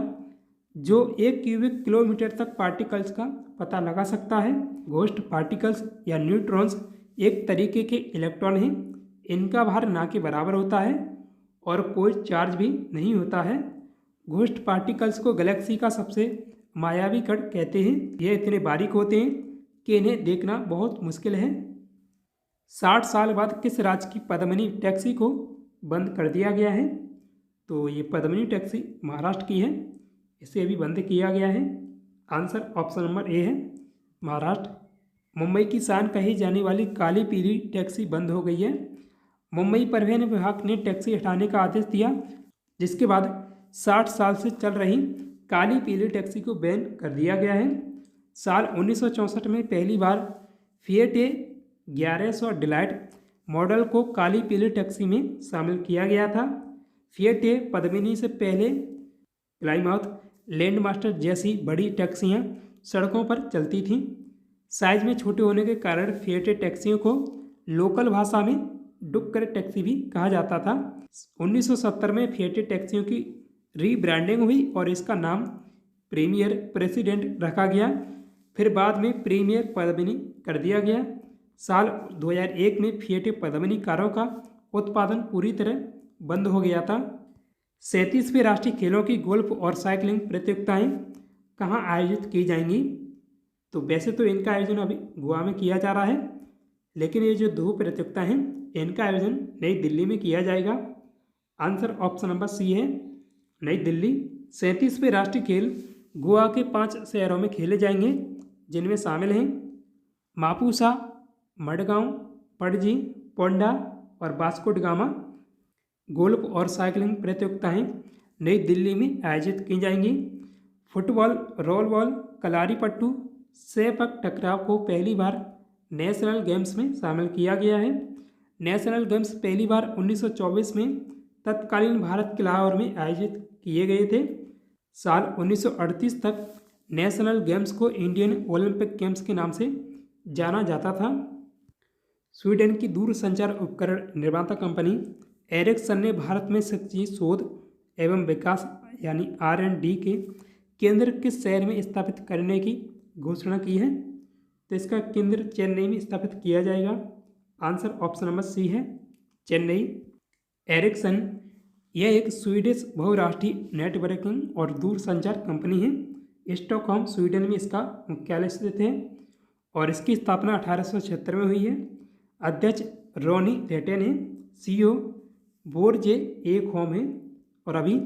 जो 1 क्यूबिक किलोमीटर तक पार्टिकल्स का पता लगा सकता है। घोस्ट पार्टिकल्स या न्यूट्रॉन्स एक तरीके के इलेक्ट्रॉन हैं। इनका भार ना के बराबर होता है और कोई चार्ज भी नहीं होता है। घोस्ट पार्टिकल्स को गैलेक्सी का सबसे मायावी कण कहते हैं। ये इतने बारीक होते हैं कि इन्हें देखना बहुत मुश्किल है। 60 साल बाद किस राज्य की पद्मिनी टैक्सी को बंद कर दिया गया है? तो ये पद्मिनी टैक्सी महाराष्ट्र की है, इसे अभी बंद किया गया है। आंसर ऑप्शन नंबर ए है, महाराष्ट्र। मुंबई की शान कही जाने वाली काली पीली टैक्सी बंद हो गई है। मुंबई परिवहन विभाग ने टैक्सी हटाने का आदेश दिया, जिसके बाद 60 साल से चल रही काली पीली टैक्सी को बैन कर दिया गया है। साल 1964 में पहली बार फिएट 1100 डिलाइट मॉडल को काली पीली टैक्सी में शामिल किया गया था। फिएट पद्मिनी से पहले प्लाईमाउथ लैंडमास्टर जैसी बड़ी टैक्सियां सड़कों पर चलती थीं। साइज में छोटे होने के कारण फिएट टैक्सियों को लोकल भाषा में डुक्कर टैक्सी भी कहा जाता था। 1970 में फिएट टैक्सियों की रीब्रांडिंग हुई और इसका नाम प्रीमियर प्रेसिडेंट रखा गया। फिर बाद में प्रीमियर पद्मिनी कर दिया गया। साल 2001 में फिएट पद्मिनी कारों का उत्पादन पूरी तरह बंद हो गया था। 37वें राष्ट्रीय खेलों की गोल्फ और साइकिलिंग प्रतियोगिताएं कहाँ आयोजित की जाएंगी? तो वैसे तो इनका आयोजन अभी गोवा में किया जा रहा है, लेकिन ये जो 2 प्रतियोगिता हैं इनका आयोजन नई दिल्ली में किया जाएगा। आंसर ऑप्शन नंबर सी है, नई दिल्ली। 37वें राष्ट्रीय खेल गोवा के 5 शहरों में खेले जाएंगे, जिनमें शामिल हैं मापुसा, मडगांव, पणजी, पोंडा और वास्को ड गामा। गोल्फ और साइकिलिंग प्रतियोगिताएं नई दिल्ली में आयोजित की जाएंगी। Football, role ball, Kalaripayattu, sepak टकराव को पहली बार नेशनल गेम्स में शामिल किया गया है। नेशनल गेम्स पहली बार 1924 में तत्कालीन भारत के लाहौर में आयोजित किए गए थे। साल 1938 तक नेशनल गेम्स को इंडियन ओलंपिक गेम्स के नाम से जाना जाता था। स्वीडन की दूरसंचार उपकरण निर्माता कंपनी एरिक्सन ने भारत में सच्ची शोध एवं विकास यानी R&D के केंद्र किस शहर में स्थापित करने की घोषणा की है? तो इसका केंद्र चेन्नई में स्थापित किया जाएगा। आंसर ऑप्शन नंबर सी है, चेन्नई। एरिक्सन यह एक स्वीडिश बहुराष्ट्रीय नेटवर्किंग और दूरसंचार कंपनी है। स्टॉकहोम स्वीडन में इसका मुख्यालय स्थित है और इसकी स्थापना 1876 में हुई है। अध्यक्ष रोनी लेटेन है। सीईओ बोरजे एक होम है। और अभी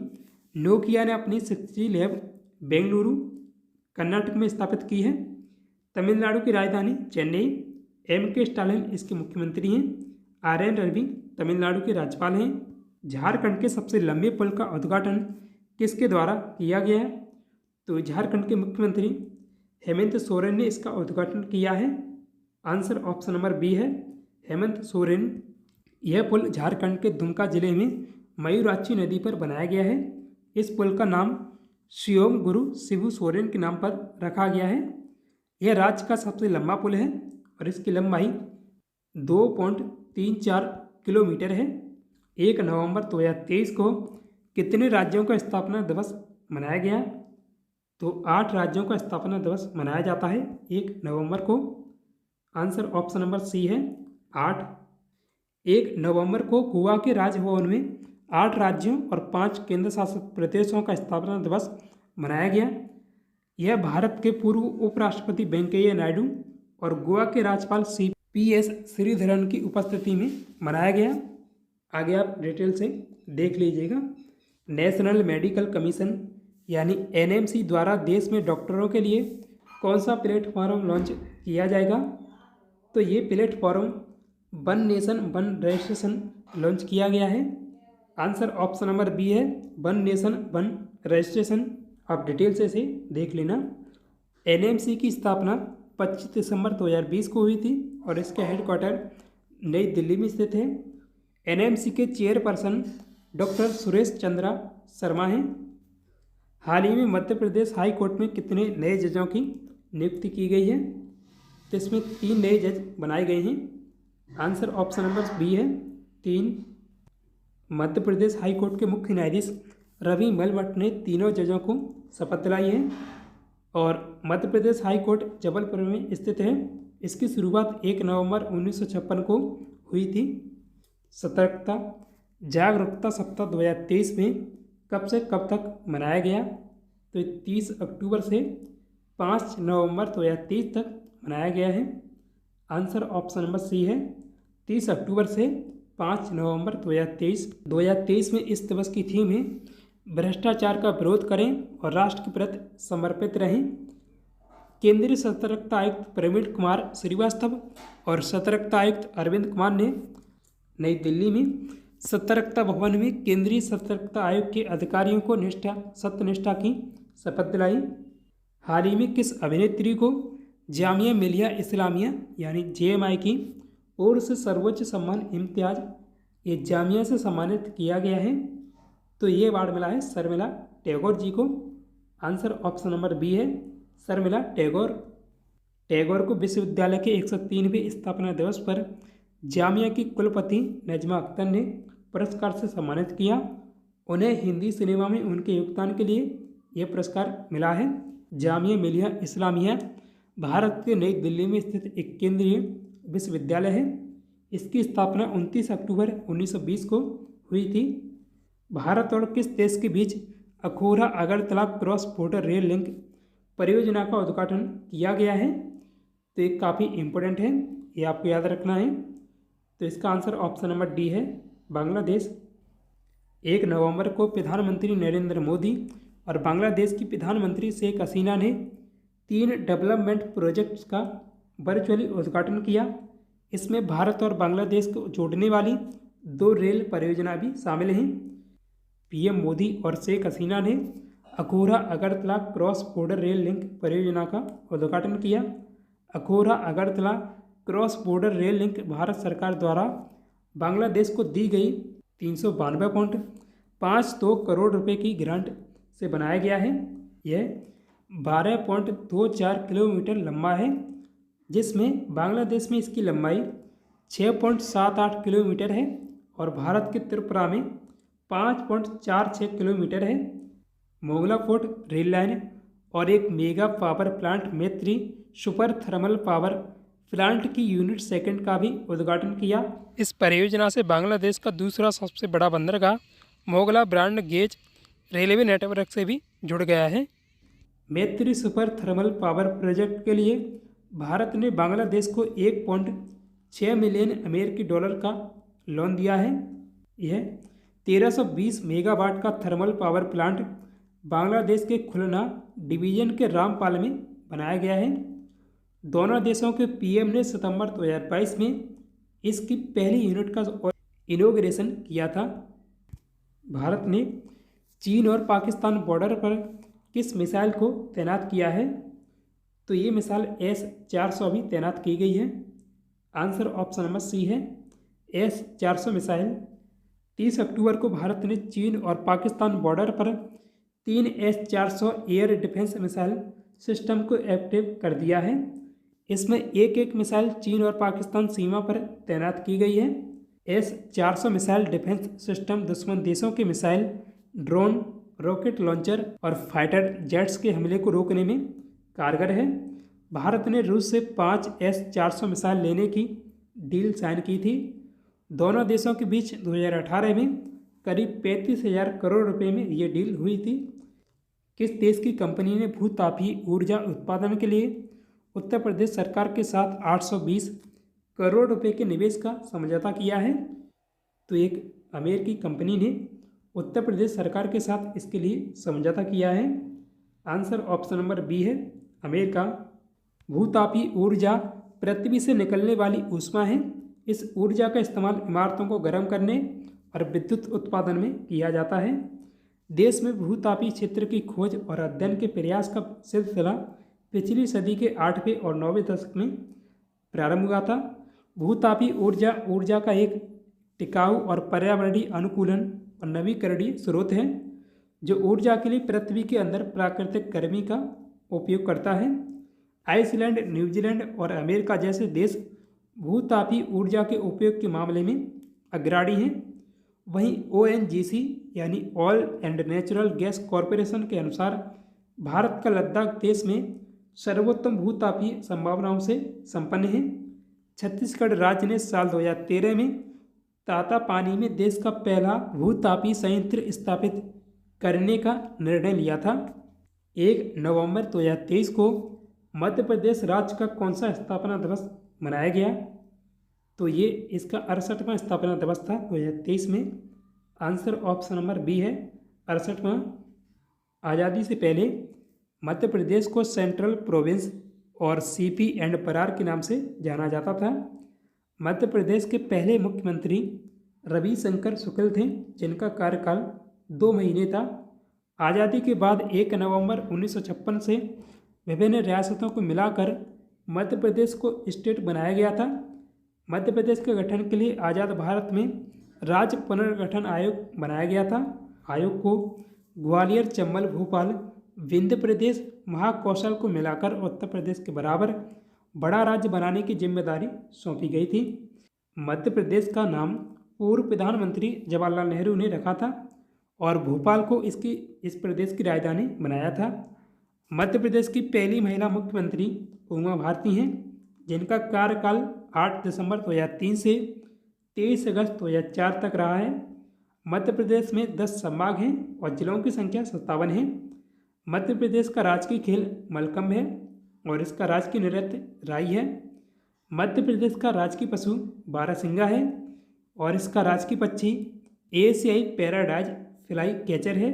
नोकिया ने अपनी 60 लैब बेंगलुरु कर्नाटक में स्थापित की है। तमिलनाडु की राजधानी चेन्नई। M.K. स्टालिन इसके मुख्यमंत्री हैं। R.N. रवि तमिलनाडु के राज्यपाल हैं। झारखंड के सबसे लंबे पुल का उद्घाटन किसके द्वारा किया गया है? तो झारखंड के मुख्यमंत्री हेमंत सोरेन ने इसका उद्घाटन किया है। आंसर ऑप्शन नंबर बी है, हेमंत सोरेन। यह पुल झारखंड के दुमका जिले में मयूराक्षी नदी पर बनाया गया है। इस पुल का नाम शिवम गुरु शिबू सोरेन के नाम पर रखा गया है। यह राज्य का सबसे लंबा पुल है और इसकी लंबाई 2.34 किलोमीटर है। 1 नवंबर 2023 को कितने राज्यों का स्थापना दिवस मनाया गया? तो 8 राज्यों का स्थापना दिवस मनाया जाता है 1 नवंबर को। आंसर ऑप्शन नंबर सी है, 8। 1 नवंबर को गोवा के राजभवन में 8 राज्यों और 5 केंद्र शासित प्रदेशों का स्थापना दिवस मनाया गया। यह भारत के पूर्व उपराष्ट्रपति वेंकैया नायडू और गोवा के राज्यपाल CPS श्रीधरन की उपस्थिति में मनाया गया। आगे आप डिटेल से देख लीजिएगा। नेशनल मेडिकल कमीशन यानी NMC द्वारा देश में डॉक्टरों के लिए कौन सा प्लेटफॉर्म लॉन्च किया जाएगा? तो ये platform one nation one registration launch किया गया है। आंसर ऑप्शन नंबर बी है, वन नेशन वन रजिस्ट्रेशन। आप डिटेल से इसे देख लेना। NMC की स्थापना 25 दिसंबर 2020 को हुई थी और इसका हेडक्वार्टर नई दिल्ली में स्थित है। NMC के चेयरपर्सन डॉक्टर सुरेश चंद्रा शर्मा हैं। हाल ही में मध्य प्रदेश हाई कोर्ट में कितने नए जजों की नियुक्ति की गई है? तो इसमें 3 नए जज बनाए गए हैं। आंसर ऑप्शन नंबर बी है, 3। मध्य प्रदेश हाई कोर्ट के मुख्य न्यायाधीश रवि मलवट ने तीनों जजों को शपथ दिलाई है और मध्य प्रदेश हाई कोर्ट जबलपुर में स्थित है। इसकी शुरुआत 1 नवंबर 1956 को हुई थी। सतर्कता जागरूकता सप्ताह 2023 में कब से कब तक मनाया गया? तो 30 अक्टूबर से 5 नवंबर 2023 तक मनाया गया है। आंसर ऑप्शन नंबर सी है, 30 अक्टूबर से 5 नवंबर 2023 में इस दिवस की थीम है भ्रष्टाचार का विरोध करें और राष्ट्र के प्रति समर्पित रहें। केंद्रीय सतर्कता आयुक्त प्रवीण कुमार श्रीवास्तव और सतर्कता आयुक्त अरविंद कुमार ने नई दिल्ली में सतर्कता भवन में केंद्रीय सतर्कता आयोग के अधिकारियों को सत्यनिष्ठा की शपथ दिलाई। हाल ही में किस अभिनेत्री को जामिया मिलिया इस्लामिया यानी JMI की ओर से सर्वोच्च सम्मान इम्तियाज ये जामिया से सम्मानित किया गया है? तो ये अवार्ड मिला है शर्मिला टैगोर जी को। आंसर ऑप्शन नंबर बी है, शर्मिला टैगोर। टैगोर को विश्वविद्यालय के 103वें स्थापना दिवस पर जामिया की कुलपति नजमा अख्तर ने पुरस्कार से सम्मानित किया। उन्हें हिंदी सिनेमा में उनके योगदान के लिए यह पुरस्कार मिला है। जामिया मिलिया इस्लामिया भारत के नई दिल्ली में स्थित एक केंद्रीय विश्वविद्यालय है। इसकी स्थापना 29 अक्टूबर 1920 को हुई थी। भारत और किस देश के बीच Akhaura Agartala cross border rail link परियोजना का उद्घाटन किया गया है? तो ये काफ़ी इम्पोर्टेंट है, ये आपको याद रखना है। तो इसका आंसर ऑप्शन नंबर डी है, बांग्लादेश। 1 नवंबर को प्रधानमंत्री नरेंद्र मोदी और बांग्लादेश की प्रधानमंत्री शेख हसीना ने 3 डेवलपमेंट प्रोजेक्ट्स का वर्चुअली उद्घाटन किया। इसमें भारत और बांग्लादेश को जोड़ने वाली 2 रेल परियोजना भी शामिल हैं। PM मोदी और शेख हसीना ने Akhaura Agartala cross border rail link परियोजना का उद्घाटन किया। Akhaura Agartala cross border rail link Bharat सरकार द्वारा बांग्लादेश को दी गई 392.52 करोड़ रुपए की ग्रांट से बनाया गया है। यह 12.24 किलोमीटर लंबा है, जिसमें बांग्लादेश में इसकी लंबाई 6.78 किलोमीटर है और भारत के त्रिपुरा में 5.46 किलोमीटर है। मोगला फोर्ट रेल लाइन और एक मेगा पावर प्लांट मैत्री सुपर थर्मल पावर प्लांट की यूनिट सेकंड का भी उद्घाटन किया। इस परियोजना से बांग्लादेश का दूसरा सबसे बड़ा बंदरगाह Mogla broad gauge railway network से भी जुड़ गया है। मैत्री सुपर थर्मल पावर प्रोजेक्ट के लिए भारत ने बांग्लादेश को 1.6 मिलियन अमेरिकी डॉलर का लोन दिया है। यह 1320 मेगावाट का थर्मल पावर प्लांट बांग्लादेश के खुलना डिवीजन के रामपाल में बनाया गया है। दोनों देशों के पीएम ने सितंबर 2022 में इसकी पहली यूनिट का इनॉग्रेशन किया था। भारत ने चीन और पाकिस्तान बॉर्डर पर किस मिसाइल को तैनात किया है? तो ये मिसाइल S-400 भी तैनात की गई है। आंसर ऑप्शन नंबर सी है, S-400 मिसाइल। 30 अक्टूबर को भारत ने चीन और पाकिस्तान बॉर्डर पर 3 S-400 air defence missile system को एक्टिव कर दिया है। इसमें एक एक मिसाइल चीन और पाकिस्तान सीमा पर तैनात की गई है। S-400 मिसाइल डिफेंस सिस्टम दुश्मन देशों के मिसाइल, ड्रोन, रॉकेट लॉन्चर और फाइटर जेट्स के हमले को रोकने में कारगर है। भारत ने रूस से 5 S-400 मिसाइल लेने की डील साइन की थी। दोनों देशों के बीच 2018 में करीब 35,000 करोड़ रुपए में ये डील हुई थी। किस देश की कंपनी ने भूतापीय ऊर्जा उत्पादन के लिए उत्तर प्रदेश सरकार के साथ 820 करोड़ रुपए के निवेश का समझौता किया है? तो एक अमेरिकी कंपनी ने उत्तर प्रदेश सरकार के साथ इसके लिए समझौता किया है। आंसर ऑप्शन नंबर बी है, अमेरिका। भूतापीय ऊर्जा पृथ्वी से निकलने वाली ऊष्मा है। इस ऊर्जा का इस्तेमाल इमारतों को गर्म करने और विद्युत उत्पादन में किया जाता है। देश में भूतापीय क्षेत्र की खोज और अध्ययन के प्रयास का सिलसिला पिछली सदी के 8वें और 9वें दशक में प्रारंभ हुआ था। भूतापीय ऊर्जा का एक टिकाऊ और पर्यावरणीय अनुकूलन और नवीकरणीय स्रोत है, जो ऊर्जा के लिए पृथ्वी के अंदर प्राकृतिक गर्मी का उपयोग करता है। आइसलैंड, न्यूजीलैंड और अमेरिका जैसे देश भूतापीय ऊर्जा के उपयोग के मामले में अग्रणी हैं। वहीं ONGC यानी oil and natural gas corporation के अनुसार भारत का लद्दाख देश में सर्वोत्तम भूतापीय संभावनाओं से संपन्न है। छत्तीसगढ़ राज्य ने साल 2013 में तातापानी में देश का पहला भूतापीय संयंत्र स्थापित करने का निर्णय लिया था। 1 नवंबर 2023 को मध्य प्रदेश राज्य का कौन सा स्थापना दिवस मनाया गया? तो ये इसका 68वां स्थापना दिवस था 2023 में। आंसर ऑप्शन नंबर बी है, 68वां। आज़ादी से पहले मध्य प्रदेश को सेंट्रल प्रोविंस और CP एंड बरार के नाम से जाना जाता था। मध्य प्रदेश के पहले मुख्यमंत्री रविशंकर शुक्ल थे, जिनका कार्यकाल 2 महीने था। आज़ादी के बाद 1 नवंबर 1956 से विभिन्न रियासतों को मिलाकर मध्य प्रदेश को स्टेट बनाया गया था। मध्य प्रदेश के गठन के लिए आज़ाद भारत में राज्य पुनर्गठन आयोग बनाया गया था। आयोग को ग्वालियर, चंबल, भोपाल, विंध्य प्रदेश, महाकौशल को मिलाकर उत्तर प्रदेश के बराबर बड़ा राज्य बनाने की जिम्मेदारी सौंपी गई थी। मध्य प्रदेश का नाम पूर्व प्रधानमंत्री जवाहरलाल नेहरू ने रखा था और भोपाल को इस प्रदेश की राजधानी बनाया था। मध्य प्रदेश की पहली महिला मुख्यमंत्री उमा भारती हैं, जिनका कार्यकाल 8 दिसंबर 2003 से 23 अगस्त 2004 तक रहा है। मध्य प्रदेश में 10 संभाग हैं और जिलों की संख्या 57 है। मध्य प्रदेश का राजकीय खेल मलखम्ब है और इसका राजकीय नृत्य राई है। मध्य प्रदेश का राजकीय पशु बारहसिंगा है और इसका राजकीय पक्षी एशियाई पैराडाइज फ्लाई कैचर है।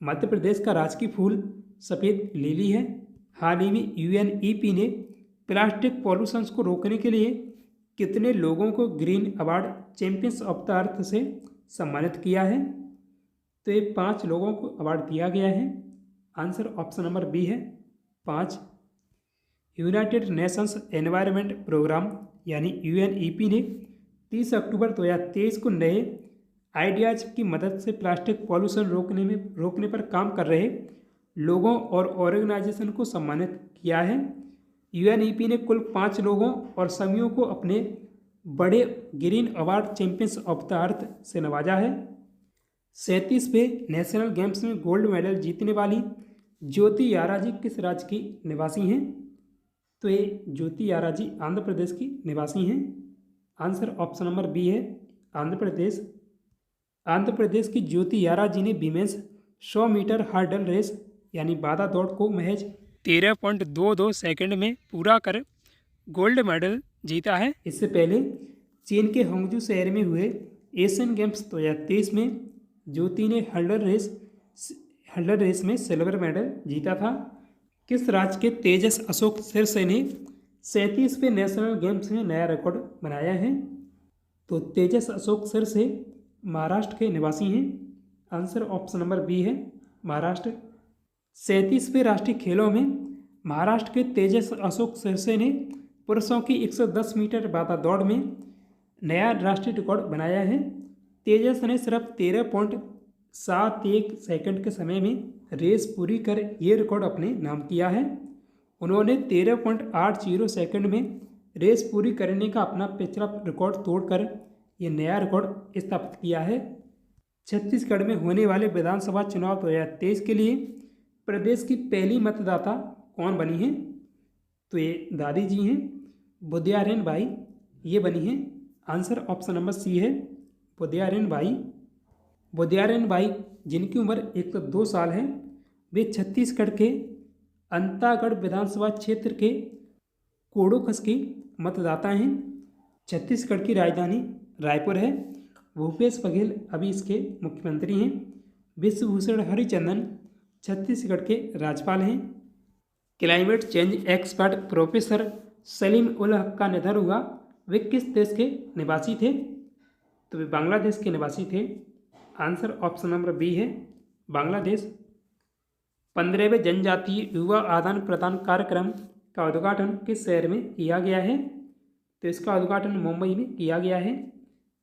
मध्य प्रदेश का राजकीय फूल सफ़ेद लिली है। हाल ही में UNEP ने प्लास्टिक पॉल्यूशन को रोकने के लिए कितने लोगों को green award champions of the earth से सम्मानित किया है? तो ये 5 लोगों को अवार्ड दिया गया है। आंसर ऑप्शन नंबर बी है, 5। यूनाइटेड नेशंस एनवायरनमेंट प्रोग्राम यानी UNEP ने 30 अक्टूबर 2023 को नए आइडियाज़ की मदद से प्लास्टिक पॉल्यूशन रोकने पर काम कर रहे लोगों और ऑर्गेनाइजेशन को सम्मानित किया है। UNEP ने कुल 5 लोगों और समूहों को अपने बड़े green award champions of the earth से नवाजा है। 37वें नेशनल गेम्स में गोल्ड मेडल जीतने वाली ज्योति यारा जी किस राज्य की निवासी हैं? तो ये ज्योति यारा जी आंध्र प्रदेश की निवासी हैं। आंसर ऑप्शन नंबर बी है आंध्र प्रदेश। आंध्र प्रदेश की ज्योति यारा जी ने विमेंस 100 मीटर हर्डल रेस यानी बाधा दौड़ को महज 13.22 सेकंड में पूरा कर गोल्ड मेडल जीता है। इससे पहले चीन के होंगजू शहर में हुए एशियन गेम्स 2023 में ज्योति ने हर्डल रेस में सिल्वर मेडल जीता था। किस राज्य के तेजस अशोक सिरसे ने 37वें नेशनल गेम्स में नया रिकॉर्ड बनाया है? तो तेजस अशोक सिरसे महाराष्ट्र के निवासी हैं। आंसर ऑप्शन नंबर बी है महाराष्ट्र। 37वें राष्ट्रीय खेलों में महाराष्ट्र के तेजस अशोक सिरसे ने पुरुषों की 110 मीटर बाधा दौड़ में नया राष्ट्रीय रिकॉर्ड बनाया है। तेजस ने सिर्फ 13.71 सेकंड के समय में रेस पूरी कर ये रिकॉर्ड अपने नाम किया है। उन्होंने 13.80 सेकंड में रेस पूरी करने का अपना पिछला रिकॉर्ड तोड़कर ये नया रिकॉर्ड स्थापित किया है। छत्तीसगढ़ में होने वाले विधानसभा चुनाव 2023 के लिए प्रदेश की पहली मतदाता कौन बनी है? तो ये दादी जी हैं बुद्यारेन बाई ये बनी हैं। आंसर ऑप्शन नंबर सी है बुद्यारेन बाई। बुद्यारेन बाई जिनकी उम्र 102 साल है, वे छत्तीसगढ़ के अंतागढ़ विधानसभा क्षेत्र के कोडोखस की मतदाता हैं। छत्तीसगढ़ की राजधानी रायपुर है। भूपेश बघेल अभी इसके मुख्यमंत्री हैं। विश्वभूषण हरिचंदन छत्तीसगढ़ के राज्यपाल हैं। Climate change expert professor Saleem ul Haq का निधन हुआ। वे किस देश के निवासी थे? तो वे बांग्लादेश के निवासी थे। आंसर ऑप्शन नंबर बी है बांग्लादेश। 15वें जनजातीय युवा आदान प्रदान कार्यक्रम का उद्घाटन किस शहर में किया गया है? तो इसका उद्घाटन मुंबई में किया गया है।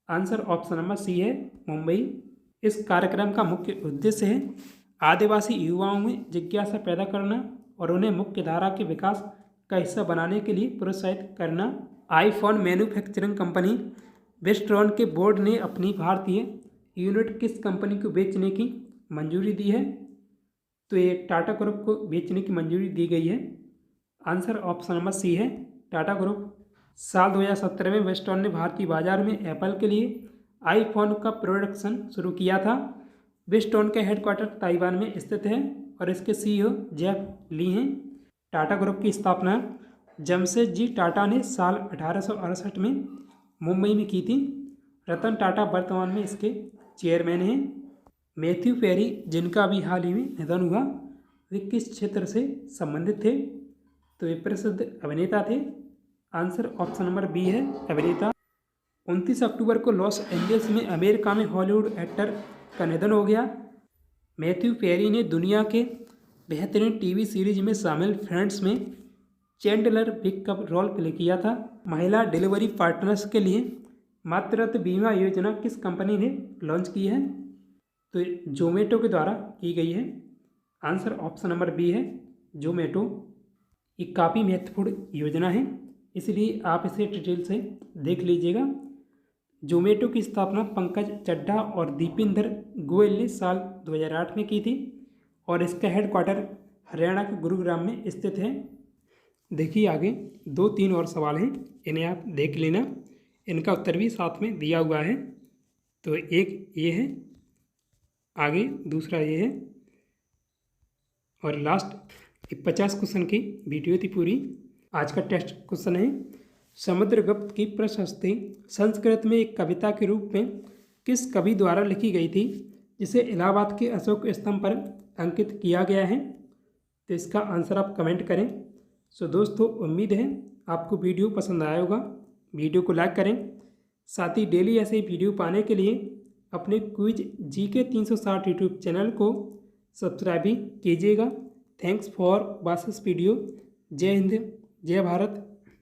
आंसर ऑप्शन नंबर सी है मुंबई। इस कार्यक्रम का मुख्य उद्देश्य है आदिवासी युवाओं में जिज्ञासा पैदा करना और उन्हें मुख्य धारा के विकास का हिस्सा बनाने के लिए प्रोत्साहित करना। आईफोन मैन्युफैक्चरिंग कंपनी वेस्ट्रॉन के बोर्ड ने अपनी भारतीय यूनिट किस कंपनी को बेचने की मंजूरी दी है? तो ये टाटा ग्रुप को बेचने की मंजूरी दी गई है। आंसर ऑप्शन नंबर सी है टाटा ग्रुप। साल 2017 में वेस्ट्रॉन ने भारतीय बाजार में एप्पल के लिए आईफोन का प्रोडक्शन शुरू किया था। वेस्ट्रॉन का हेडक्वार्टर ताइवान में स्थित है और इसके सीईओ जेफ ली हैं। टाटा ग्रुप की स्थापना जमशेदजी टाटा ने साल 1868 में मुंबई में की थी। रतन टाटा वर्तमान में इसके चेयरमैन हैं। मैथ्यू पेरी जिनका अभी हाल ही में निधन हुआ, वे किस क्षेत्र से संबंधित थे? तो वे प्रसिद्ध अभिनेता थे। आंसर ऑप्शन नंबर बी है अभिनेता। 29 अक्टूबर को लॉस एंजल्स में अमेरिका में हॉलीवुड एक्टर का निधन हो गया। मैथ्यू पेरी ने दुनिया के बेहतरीन टीवी सीरीज में शामिल फ्रेंड्स में चैंडलर विक का रोल प्ले किया था। महिला डिलीवरी पार्टनर्स के लिए मातृत्व बीमा योजना किस कंपनी ने लॉन्च की है? तो जोमेटो के द्वारा की गई है। आंसर ऑप्शन नंबर बी है जोमेटो। ये काफ़ी महत्वपूर्ण योजना है, इसलिए आप इसे डिटेल से देख लीजिएगा। जोमेटो की स्थापना पंकज चड्ढा और दीपिंदर गोयल ने साल 2008 में की थी और इसका हेडक्वार्टर हरियाणा के गुरुग्राम में स्थित है। देखिए आगे 2-3 और सवाल हैं, इन्हें आप देख लेना। इनका उत्तर भी साथ में दिया हुआ है। तो एक ये है, आगे दूसरा ये है और लास्ट 50 क्वेश्चन की वीडियो थी पूरी। आज का टेस्ट क्वेश्चन है, समुद्रगुप्त की प्रशस्ति संस्कृत में एक कविता के रूप में किस कवि द्वारा लिखी गई थी, जिसे इलाहाबाद के अशोक स्तंभ पर अंकित किया गया है? तो इसका आंसर आप कमेंट करें। सो दोस्तों, उम्मीद है आपको वीडियो पसंद आया होगा। वीडियो को लाइक करें। साथ ही डेली ऐसे वीडियो पाने के लिए अपने क्विज जीके 360 यूट्यूब चैनल को सब्सक्राइब भी कीजिएगा। Thanks for watching this video. जय हिंद, जय भारत।